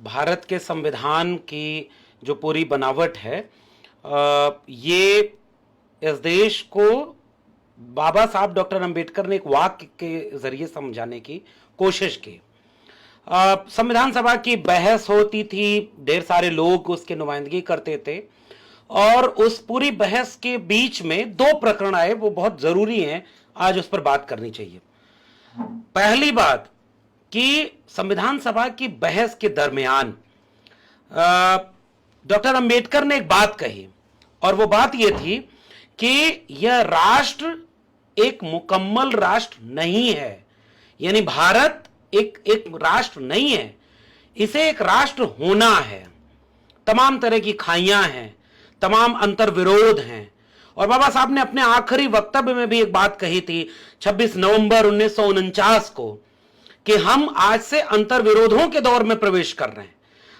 भारत के संविधान की जो पूरी बनावट है, ये इस देश को बाबा साहब डॉक्टर अंबेडकर ने एक वाक्य के जरिए समझाने की कोशिश की। संविधान सभा की बहस होती थी, ढेर सारे लोग उसकी नुमाइंदगी करते थे और उस पूरी बहस के बीच में दो प्रकरण आए, वो बहुत जरूरी हैं, आज उस पर बात करनी चाहिए। पहली बात कि संविधान सभा की बहस के दरमियान डॉक्टर अंबेडकर ने एक बात कही और वो बात यह थी कि यह राष्ट्र एक मुकम्मल राष्ट्र नहीं है, यानी भारत एक राष्ट्र नहीं है, इसे एक राष्ट्र होना है। तमाम तरह की खाइयां हैं, तमाम अंतर्विरोध हैं। और बाबा साहब ने अपने आखिरी वक्तव्य में भी एक बात कही थी 26 नवंबर 1949 को कि हम आज से अंतर्विरोधों के दौर में प्रवेश कर रहे हैं।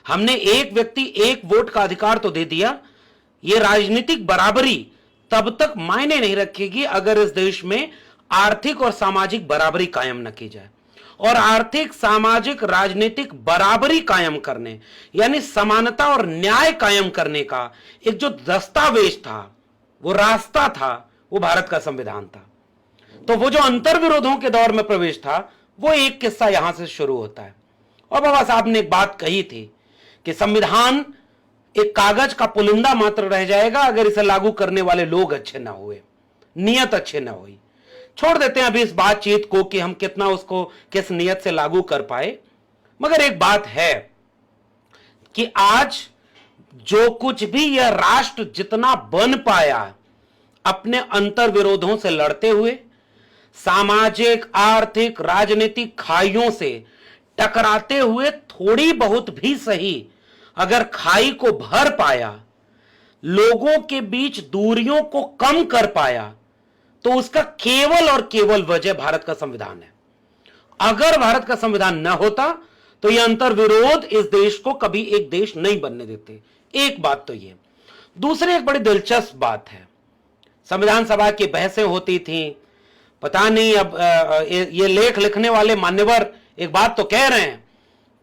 हमने एक व्यक्ति एक वोट का अधिकार तो दे दिया, यह राजनीतिक बराबरी तब तक मायने नहीं रखेगी अगर इस देश में आर्थिक और सामाजिक बराबरी कायम न की जाए। और आर्थिक, सामाजिक, राजनीतिक बराबरी कायम करने यानी समानता और न्याय कायम करने का एक जो दस्तावेज था, वो रास्ता था, वो भारत का संविधान था। तो वो जो अंतर्विरोधों के दौर में प्रवेश था, वो एक किस्सा यहां से शुरू होता है। और बाबा साहब ने एक बात कही थी कि संविधान एक कागज का पुलिंदा मात्र रह जाएगा अगर इसे लागू करने वाले लोग अच्छे ना हुए, नियत अच्छे ना हुई। छोड़ देते हैं अभी इस बातचीत को कि हम कितना उसको किस नियत से लागू कर पाए, मगर एक बात है कि आज जो कुछ भी यह राष्ट्र जितना बन पाया, अपने अंतर्विरोधों से लड़ते हुए, सामाजिक, आर्थिक, राजनीतिक खाइयों से टकराते हुए, थोड़ी बहुत भी सही अगर खाई को भर पाया, लोगों के बीच दूरियों को कम कर पाया, तो उसका केवल और केवल वजह भारत का संविधान है। अगर भारत का संविधान न होता तो यह अंतर्विरोध इस देश को कभी एक देश नहीं बनने देते। एक बात तो यह। दूसरी एक बड़ी दिलचस्प बात है, संविधान सभा की बहसें होती थी, पता नहीं अब ये लेख लिखने वाले मान्यवर एक बात तो कह रहे हैं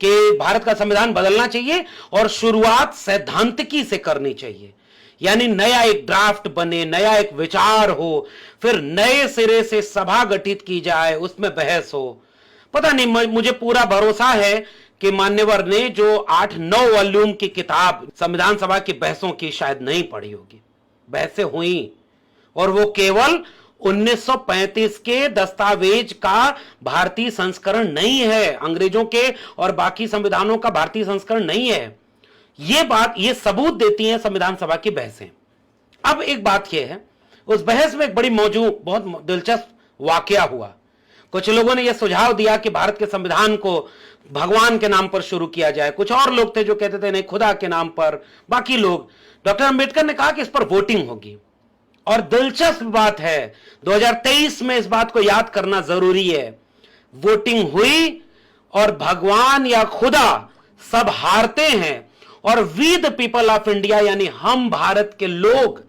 कि भारत का संविधान बदलना चाहिए और शुरुआत सैद्धांतिकी से करनी चाहिए, यानी नया एक ड्राफ्ट बने, नया एक विचार हो, फिर नए सिरे से सभा गठित की जाए, उसमें बहस हो। पता नहीं, मुझे पूरा भरोसा है कि मान्यवर ने जो 8-9 वॉल्यूम की किताब संविधान सभा की बहसों की शायद नहीं पढ़ी होगी। बहसें हुई और वो केवल 1935 के दस्तावेज का भारतीय संस्करण नहीं है, अंग्रेजों के और बाकी संविधानों का भारतीय संस्करण नहीं है। ये सबूत देती हैं संविधान सभा की बहसें। अब एक बात यह है, उस बहस में एक बड़ी बहुत दिलचस्प वाकया हुआ। कुछ लोगों ने यह सुझाव दिया कि भारत के संविधान को भगवान के नाम पर शुरू किया जाए, कुछ और लोग थे जो कहते थे नहीं, खुदा के नाम पर, बाकी लोग। डॉक्टर अंबेडकर ने कहा कि इस पर वोटिंग होगी। और दिलचस्प बात है, 2023 में इस बात को याद करना जरूरी है, वोटिंग हुई और भगवान या खुदा सब हारते हैं और we the people of India यानी हम भारत के लोग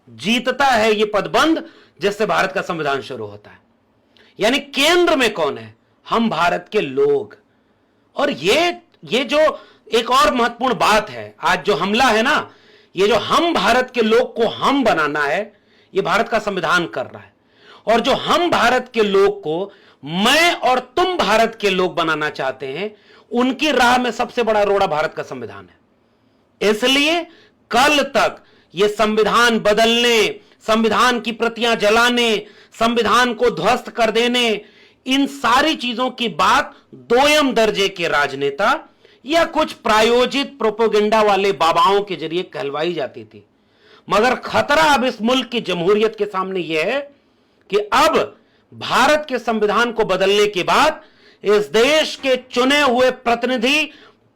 जीतता है ये पदबंध जिससे भारत का संविधान शुरू होता है। यानी केंद्र में कौन है? हम भारत के लोग। और ये जो एक और महत्वपूर्ण बात है, आज जो हमला है ना, ये जो हम भारत के लोग को हम बनाना है, ये भारत का संविधान कर रहा है। और जो हम भारत के लोग को मैं और तुम भारत के लोग बनाना चाहते हैं, उनकी राह में सबसे बड़ा रोड़ा भारत का संविधान है। इसलिए कल तक ये संविधान बदलने, संविधान की प्रतियां जलाने, संविधान को ध्वस्त कर देने, इन सारी चीजों की बात दोयम दर्जे के राजनेता या कुछ प्रायोजित प्रोपेगेंडा वाले बाबाओं के जरिए कहलवाई जाती थी। मगर खतरा अब इस मुल्क की जमहूरियत के सामने यह है कि अब भारत के संविधान को बदलने के बाद इस देश के चुने हुए प्रतिनिधि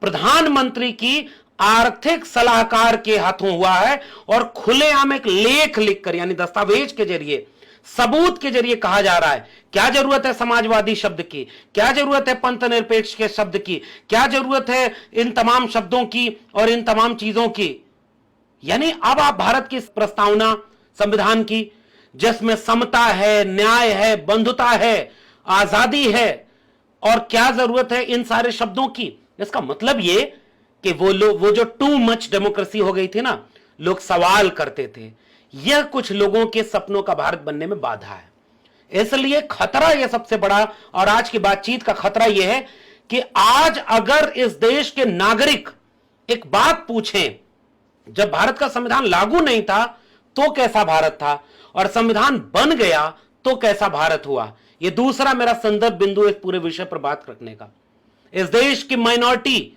प्रधानमंत्री की आर्थिक सलाहकार के हाथों हुआ है और खुलेआम एक लेख लिखकर यानी दस्तावेज के जरिए, सबूत के जरिए कहा जा रहा है क्या जरूरत है समाजवादी शब्द की, क्या जरूरत है पंथ निरपेक्ष के शब्द की, क्या जरूरत है इन तमाम शब्दों की और इन तमाम चीजों की। यानी अब आप भारत की प्रस्तावना संविधान की जिसमें समता है, न्याय है, बंधुता है, आजादी है, और क्या जरूरत है इन सारे शब्दों की। इसका मतलब यह कि वो जो टू मच डेमोक्रेसी हो गई थी ना, लोग सवाल करते थे, यह कुछ लोगों के सपनों का भारत बनने में बाधा है। इसलिए खतरा यह सबसे बड़ा, और आज की बातचीत का खतरा यह है कि आज अगर इस देश के नागरिक एक बात पूछें, जब भारत का संविधान लागू नहीं था तो कैसा भारत था, और संविधान बन गया तो कैसा भारत हुआ, यह दूसरा मेरा संदर्भ बिंदु इस पूरे विषय पर बात रखने का। इस देश की माइनॉरिटी,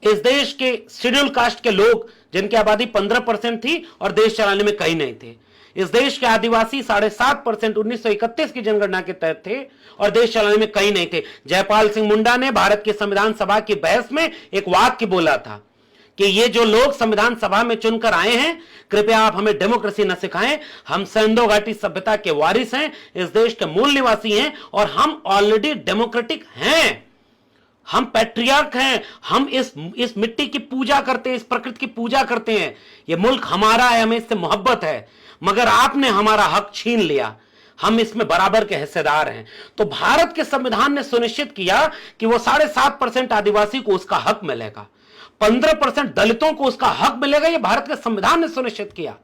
इस देश के शेड्यूल कास्ट के लोग जिनकी आबादी 15% थी और देश चलाने में कहीं नहीं थे, इस देश के आदिवासी 7.5% 1931 की जनगणना के तहत थे और देश चलाने में कहीं नहीं थे। जयपाल सिंह मुंडा ने भारत की संविधान सभा की बहस में एक वाक्य बोला था कि ये जो लोग संविधान सभा में चुनकर आए हैं, कृपया आप हमें डेमोक्रेसी न सिखाएं, हम सिंधु घाटी सभ्यता के वारिस हैं, इस देश के मूल निवासी हैं और हम ऑलरेडी डेमोक्रेटिक हैं, हम पैट्रियार्क हैं, हम इस मिट्टी की पूजा करते हैं, इस प्रकृति की पूजा करते हैं, यह मुल्क हमारा है, हमें इससे मोहब्बत है, मगर आपने हमारा हक छीन लिया, हम इसमें बराबर के हिस्सेदार हैं। तो भारत के संविधान ने सुनिश्चित किया कि वो 7.5% आदिवासी को उसका हक मिलेगा, 15% दलितों को उसका हक मिलेगा। यह भारत के संविधान ने सुनिश्चित किया।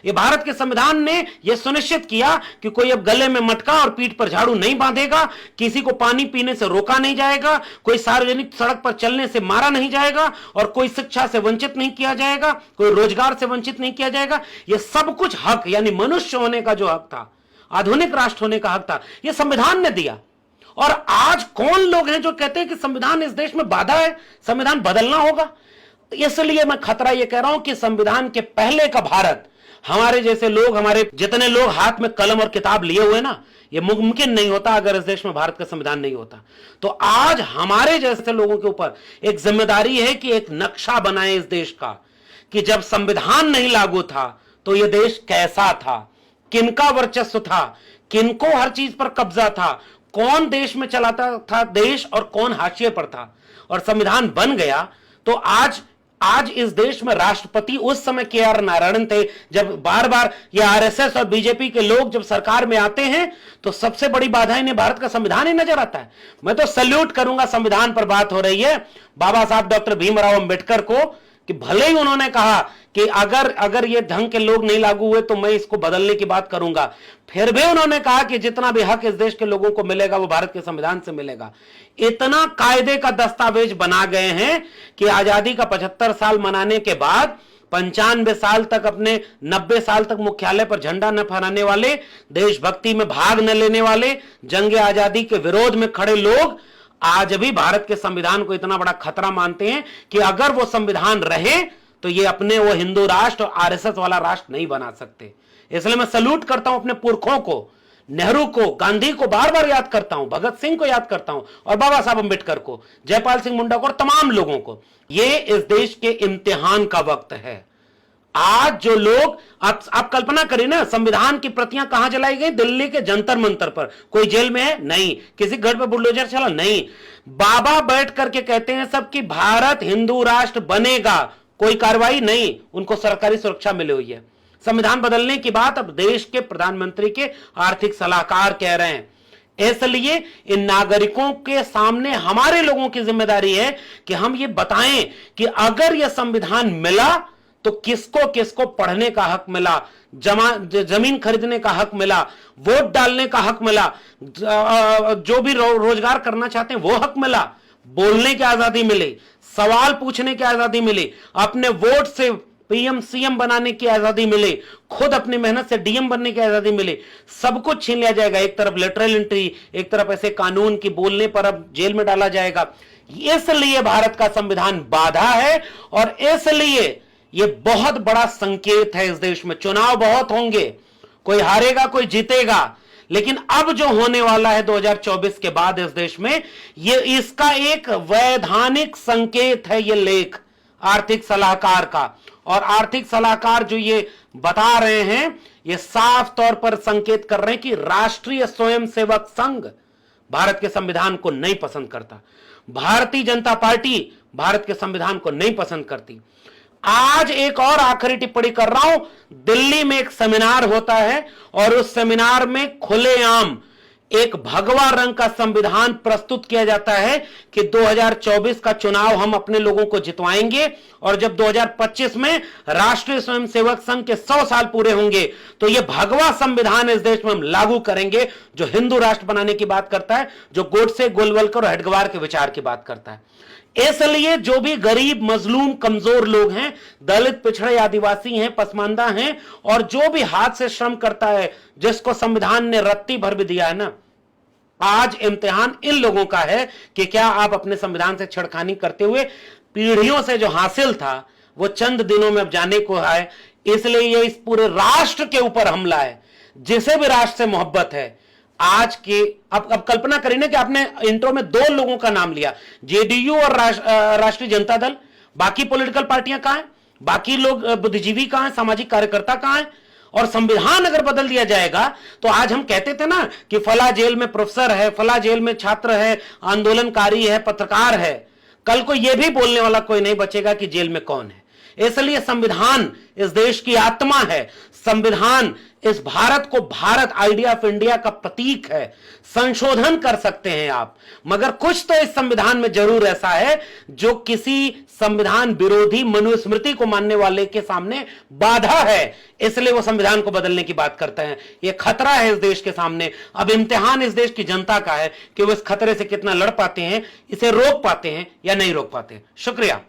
यह भारत के संविधान ने यह सुनिश्चित किया कि कोई अब गले में मटका और पीठ पर झाड़ू नहीं बांधेगा, किसी को पानी पीने से रोका नहीं जाएगा, कोई सार्वजनिक सड़क पर चलने से मारा नहीं जाएगा, और कोई शिक्षा से वंचित नहीं किया जाएगा, कोई रोजगार से वंचित नहीं किया जाएगा। यह सब कुछ हक, यानी मनुष्य होने का जो हक था, आधुनिक राष्ट्र होने का हक था, यह संविधान ने दिया। और आज कौन लोग हैं जो कहते हैं कि संविधान इस देश में बाधा है, संविधान बदलना होगा। इसलिए मैं खतरा यह कह रहा हूं कि संविधान के पहले का भारत, हमारे जैसे लोग, हमारे जितने लोग हाथ में कलम और किताब लिए हुए ना, यह मुमकिन नहीं होता अगर इस देश में भारत का संविधान नहीं होता। तो आज हमारे जैसे लोगों के ऊपर एक जिम्मेदारी है कि एक नक्शा बनाए इस देश का, कि जब संविधान नहीं लागू था तो यह देश कैसा था, किनका वर्चस्व था, किनको हर चीज पर कब्जा था, कौन देश में चलाता था देश और कौन हाशिए पर था। और संविधान बन गया तो आज इस देश में राष्ट्रपति उस समय के.आर. नारायणन थे। जब बार बार ये आरएसएस और बीजेपी के लोग जब सरकार में आते हैं तो सबसे बड़ी बाधा इन्हें भारत का संविधान ही नजर आता है। मैं तो सैल्यूट करूंगा, संविधान पर बात हो रही है, बाबा साहब डॉक्टर भीमराव अंबेडकर को, कि भले ही उन्होंने कहा कि अगर ये ढंग के लोग नहीं लागू हुए तो मैं इसको बदलने की बात करूंगा, फिर भी उन्होंने कहा कि जितना भी हक इस देश के लोगों को मिलेगा वो भारत के संविधान से मिलेगा। इतना कायदे का दस्तावेज बना गए हैं कि आजादी का 75 साल मनाने के बाद 95 साल तक, अपने 90 साल तक मुख्यालय पर झंडा न फहराने वाले, देशभक्ति में भाग न लेने वाले, जंगे आजादी के विरोध में खड़े लोग आज भी भारत के संविधान को इतना बड़ा खतरा मानते हैं कि अगर वो संविधान रहे तो ये अपने वो हिंदू राष्ट्र और आरएसएस वाला राष्ट्र नहीं बना सकते। इसलिए मैं सल्यूट करता हूं अपने पुरखों को, नेहरू को, गांधी को बार बार याद करता हूं, भगत सिंह को याद करता हूं, और बाबा साहब अंबेडकर को, जयपाल सिंह मुंडा को, और तमाम लोगों को। ये इस देश के इम्तिहान का वक्त है। आज जो लोग, आप कल्पना करिए ना, संविधान की प्रतियां कहां जलाई गई? दिल्ली के जंतर मंतर पर। कोई जेल में है? नहीं। किसी घर पर बुलडोजर चला? नहीं। बाबा बैठ करके कहते हैं सब कि भारत हिंदू राष्ट्र बनेगा, कोई कार्रवाई नहीं, उनको सरकारी सुरक्षा मिली हुई है। संविधान बदलने की बात अब देश के प्रधानमंत्री के आर्थिक सलाहकार कह रहे हैं। इसलिए इन नागरिकों के सामने हमारे लोगों की जिम्मेदारी है कि हम ये बताएं कि अगर यह संविधान मिला तो किसको किसको पढ़ने का हक मिला, जमीन खरीदने का हक मिला, वोट डालने का हक मिला, जो भी रोजगार करना चाहते हैं वो हक मिला, बोलने की आजादी मिली, सवाल पूछने की आजादी मिली, अपने वोट से पीएम सीएम बनाने की आजादी मिली, खुद अपनी मेहनत से डीएम बनने की आजादी मिली। सब कुछ छीन लिया जाएगा। एक तरफ लेटरल एंट्री, एक तरफ ऐसे कानून की बोलने पर अब जेल में डाला जाएगा। इसलिए भारत का संविधान बाधा है और इसलिए यह बहुत बड़ा संकेत है। इस देश में चुनाव बहुत होंगे, कोई हारेगा कोई जीतेगा, लेकिन अब जो होने वाला है 2024 के बाद इस देश में, यह इसका एक वैधानिक संकेत है। यह लेख आर्थिक सलाहकार का, और आर्थिक सलाहकार जो ये बता रहे हैं, ये साफ तौर पर संकेत कर रहे हैं कि राष्ट्रीय स्वयंसेवक संघ भारत के संविधान को नहीं पसंद करता, भारतीय जनता पार्टी भारत के संविधान को नहीं पसंद करती। आज एक और आखिरी टिप्पणी कर रहा हूं, दिल्ली में एक सेमिनार होता है और उस सेमिनार में खुलेआम एक भगवा रंग का संविधान प्रस्तुत किया जाता है कि 2024 का चुनाव हम अपने लोगों को जितवाएंगे, और जब 2025 में राष्ट्रीय स्वयंसेवक संघ के 100 साल पूरे होंगे तो यह भगवा संविधान इस देश में हम लागू करेंगे, जो हिंदू राष्ट्र बनाने की बात करता है, जो गोडसे, गोलवलकर और हेडगेवार के विचार की बात करता है। इसलिए जो भी गरीब, मजलूम, कमजोर लोग हैं, दलित, पिछड़े, आदिवासी हैं, पसमानदा हैं, और जो भी हाथ से श्रम करता है, जिसको संविधान ने रत्ती भर भी दिया है ना, आज इम्तिहान इन लोगों का है कि क्या आप अपने संविधान से छेड़खानी करते हुए पीढ़ियों से जो हासिल था वो चंद दिनों में अब जाने को है। इसलिए ये इस पूरे राष्ट्र के ऊपर हमला है। जिसे भी राष्ट्र से मोहब्बत है, आज के अब कल्पना करिए ना कि आपने इंट्रो में 2 लोगों का नाम लिया, जेडीयू और राष्ट्रीय जनता दल। बाकी पॉलिटिकल पार्टियां कहां हैं? बाकी लोग, बुद्धिजीवी कहां हैं? सामाजिक कार्यकर्ता कहां हैं? और संविधान अगर बदल दिया जाएगा तो आज हम कहते थे ना कि फला जेल में प्रोफेसर है, फला जेल में छात्र है, आंदोलनकारी है, पत्रकार है, कल को यह भी बोलने वाला कोई नहीं बचेगा कि जेल में कौन है। इसलिए संविधान इस देश की आत्मा है। संविधान इस भारत को, भारत आइडिया ऑफ इंडिया का प्रतीक है। संशोधन कर सकते हैं आप, मगर कुछ तो इस संविधान में जरूर ऐसा है जो किसी संविधान विरोधी मनुस्मृति को मानने वाले के सामने बाधा है, इसलिए वो संविधान को बदलने की बात करते हैं। ये खतरा है इस देश के सामने। अब इम्तिहान इस देश की जनता का है कि वो इस खतरे से कितना लड़ पाते हैं, इसे रोक पाते हैं या नहीं रोक पाते हैं। शुक्रिया।